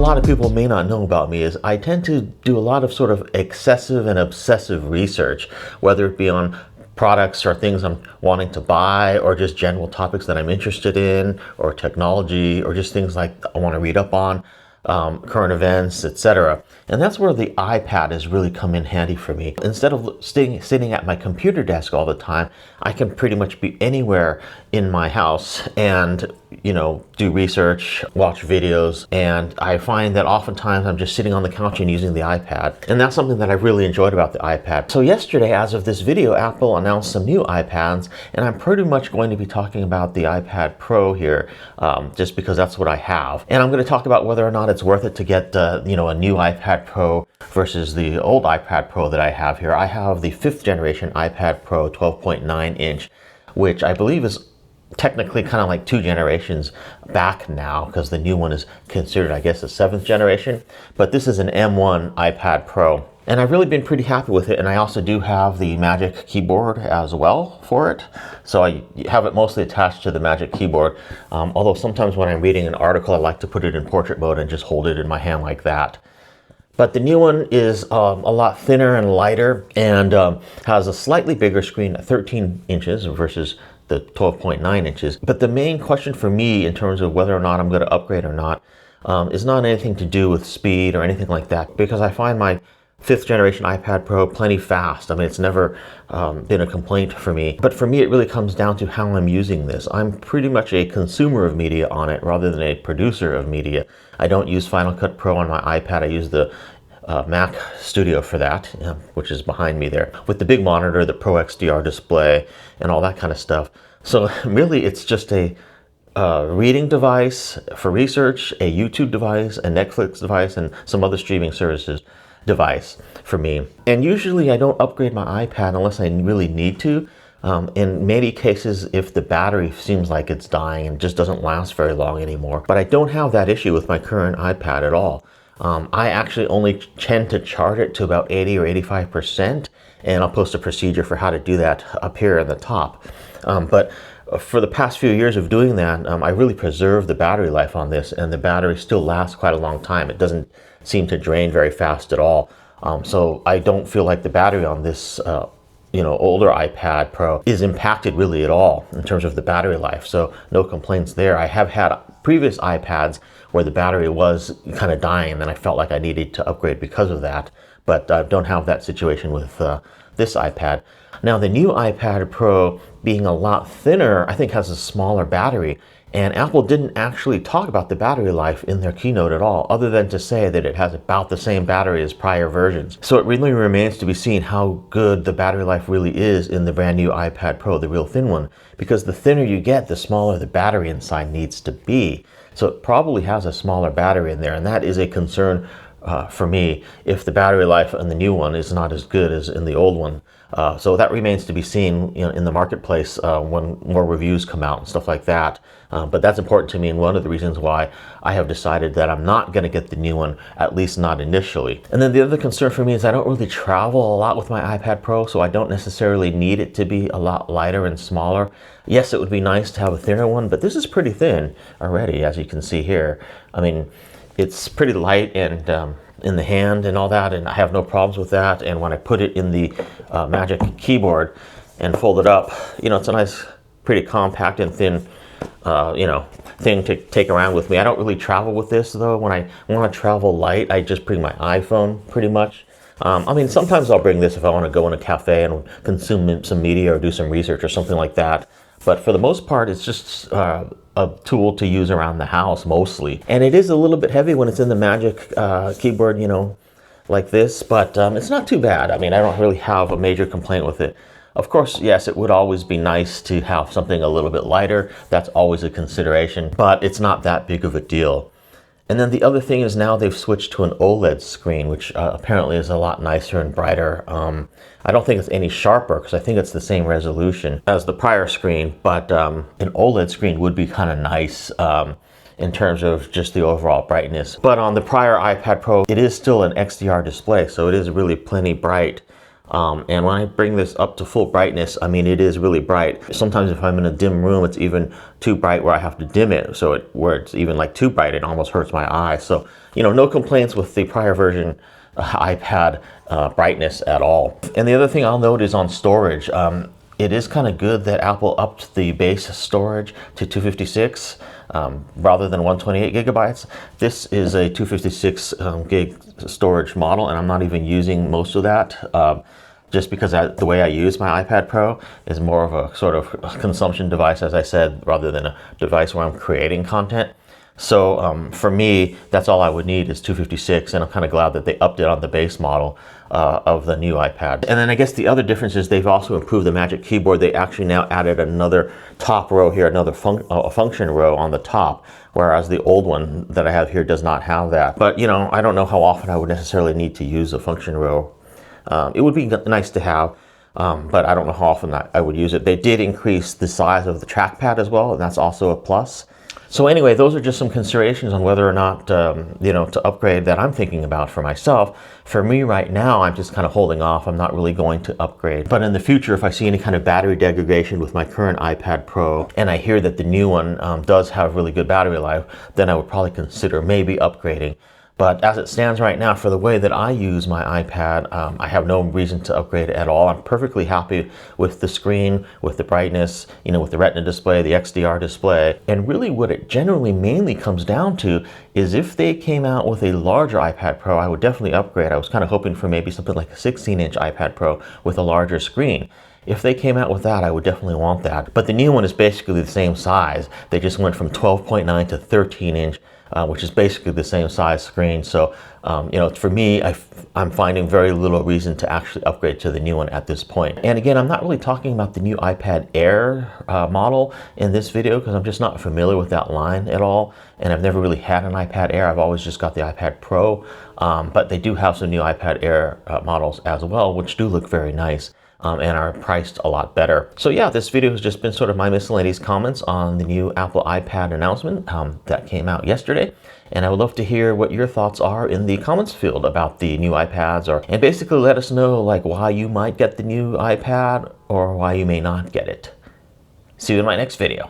lot of people may not know about me is I tend to do a lot of sort of excessive and obsessive research, whether it be on products or things I'm wanting to buy, or just general topics that I'm interested in, or technology, or just things like I want to read up on, current events, etc. And that's where the iPad has really come in handy for me. Instead of sitting at my computer desk all the time, I can pretty much be anywhere in my house and, do research, watch videos, and I find that oftentimes I'm just sitting on the couch and using the iPad. And that's something that I've really enjoyed about the iPad. So yesterday, as of this video, Apple announced some new iPads, and I'm pretty much going to be talking about the iPad Pro here, just because that's what I have. And I'm going to talk about whether or not it's worth it to get, a new iPad Pro versus the old iPad Pro that I have here. I have the 5th generation iPad Pro 12.9 inch, which I believe is technically kind of like 2 generations back now, because the new one is considered, I guess, the 7th generation. But this is an M1 iPad Pro, and I've really been pretty happy with it. And I also do have the Magic Keyboard as well for it, so I have it mostly attached to the Magic Keyboard, although sometimes when I'm reading an article I like to put it in portrait mode and just hold it in my hand like that. But the new one is a lot thinner and lighter, and has a slightly bigger screen at 13 inches versus the 12.9 inches. But the main question for me in terms of whether or not I'm going to upgrade or not is not anything to do with speed or anything like that, because I find my 5th generation iPad Pro plenty fast. I mean, it's never been a complaint for me. But for me, it really comes down to how I'm using this. I'm pretty much a consumer of media on it rather than a producer of media. I don't use Final Cut Pro on my iPad. I use the Mac Studio for that, which is behind me there, with the big monitor, the Pro XDR display, and all that kind of stuff. So really, it's just a reading device for research, a YouTube device, a Netflix device, and some other streaming services device for me. And usually I don't upgrade my iPad unless I really need to. In many cases, if the battery seems like it's dying and just doesn't last very long anymore. But I don't have that issue with my current iPad at all. I actually only tend to charge it to about 80 or 85%, and I'll post a procedure for how to do that up here at the top. But for the past few years of doing that, I really preserved the battery life on this, and the battery still lasts quite a long time. It doesn't seem to drain very fast at all. So I don't feel like the battery on this older iPad Pro is impacted really at all in terms of the battery life. So no complaints there. I have had previous iPads where the battery was kind of dying, and then I felt like I needed to upgrade because of that. But I don't have that situation with this iPad. Now, the new iPad Pro, being a lot thinner, I think has a smaller battery. And Apple didn't actually talk about the battery life in their keynote at all, other than to say that it has about the same battery as prior versions. So it really remains to be seen how good the battery life really is in the brand new iPad Pro, the real thin one, because the thinner you get, the smaller the battery inside needs to be. So it probably has a smaller battery in there, and that is a concern for me if the battery life in the new one is not as good as in the old one. So that remains to be seen in the marketplace when more reviews come out and stuff like that. But that's important to me, and one of the reasons why I have decided that I'm not going to get the new one, at least not initially. And then the other concern for me is I don't really travel a lot with my iPad Pro, so I don't necessarily need it to be a lot lighter and smaller. Yes, it would be nice to have a thinner one, but this is pretty thin already, as you can see here. I mean, it's pretty light and in the hand and all that, and I have no problems with that. And when I put it in the Magic Keyboard and fold it up, it's a nice, pretty compact and thin thing to take around with me. I don't really travel with this though. When I want to travel light, I just bring my iPhone pretty much. I mean, sometimes I'll bring this if I want to go in a cafe and consume some media or do some research or something like that. But for the most part, it's just a tool to use around the house mostly. And it is a little bit heavy when it's in the Magic Keyboard, like this, but it's not too bad. I mean, I don't really have a major complaint with it. Of course, yes, it would always be nice to have something a little bit lighter. That's always a consideration, but it's not that big of a deal. And then the other thing is now they've switched to an OLED screen, which apparently is a lot nicer and brighter. I don't think it's any sharper because I think it's the same resolution as the prior screen, but an OLED screen would be kind of nice in terms of just the overall brightness. But on the prior iPad Pro, it is still an XDR display, so it is really plenty bright. And when I bring this up to full brightness, I mean, it is really bright. Sometimes if I'm in a dim room, it's even too bright where I have to dim it. So where it's even like too bright, it almost hurts my eyes. So, no complaints with the prior version iPad brightness at all. And the other thing I'll note is on storage. It is kind of good that Apple upped the base storage to 256 rather than 128 gigabytes. This is a 256 gig storage model, and I'm not even using most of that. Just because the way I use my iPad Pro is more of a sort of consumption device, as I said, rather than a device where I'm creating content. So for me, that's all I would need is 256, and I'm kind of glad that they upped it on the base model of the new iPad. And then I guess the other difference is they've also improved the Magic Keyboard. They actually now added another top row here, another function row on the top, whereas the old one that I have here does not have that. But I don't know how often I would necessarily need to use a function row. It would be nice to have, but I don't know how often I would use it. They did increase the size of the trackpad as well, and that's also a plus. So anyway, those are just some considerations on whether or not, to upgrade that I'm thinking about for myself. For me right now, I'm just kind of holding off. I'm not really going to upgrade. But in the future, if I see any kind of battery degradation with my current iPad Pro, and I hear that the new one does have really good battery life, then I would probably consider maybe upgrading. But as it stands right now, for the way that I use my iPad, I have no reason to upgrade at all. I'm perfectly happy with the screen, with the brightness, with the Retina display, the XDR display. And really what it generally mainly comes down to is if they came out with a larger iPad Pro, I would definitely upgrade. I was kind of hoping for maybe something like a 16-inch iPad Pro with a larger screen. If they came out with that, I would definitely want that. But the new one is basically the same size. They just went from 12.9 to 13-inch. Which is basically the same size screen. So, for me, I'm finding very little reason to actually upgrade to the new one at this point. And again, I'm not really talking about the new iPad Air model in this video because I'm just not familiar with that line at all. And I've never really had an iPad Air. I've always just got the iPad Pro. But they do have some new iPad Air models as well, which do look very nice. And are priced a lot better. So yeah, this video has just been sort of my miscellaneous comments on the new Apple iPad announcement that came out yesterday. And I would love to hear what your thoughts are in the comments field about the new iPads, and basically let us know like why you might get the new iPad or why you may not get it. See you in my next video.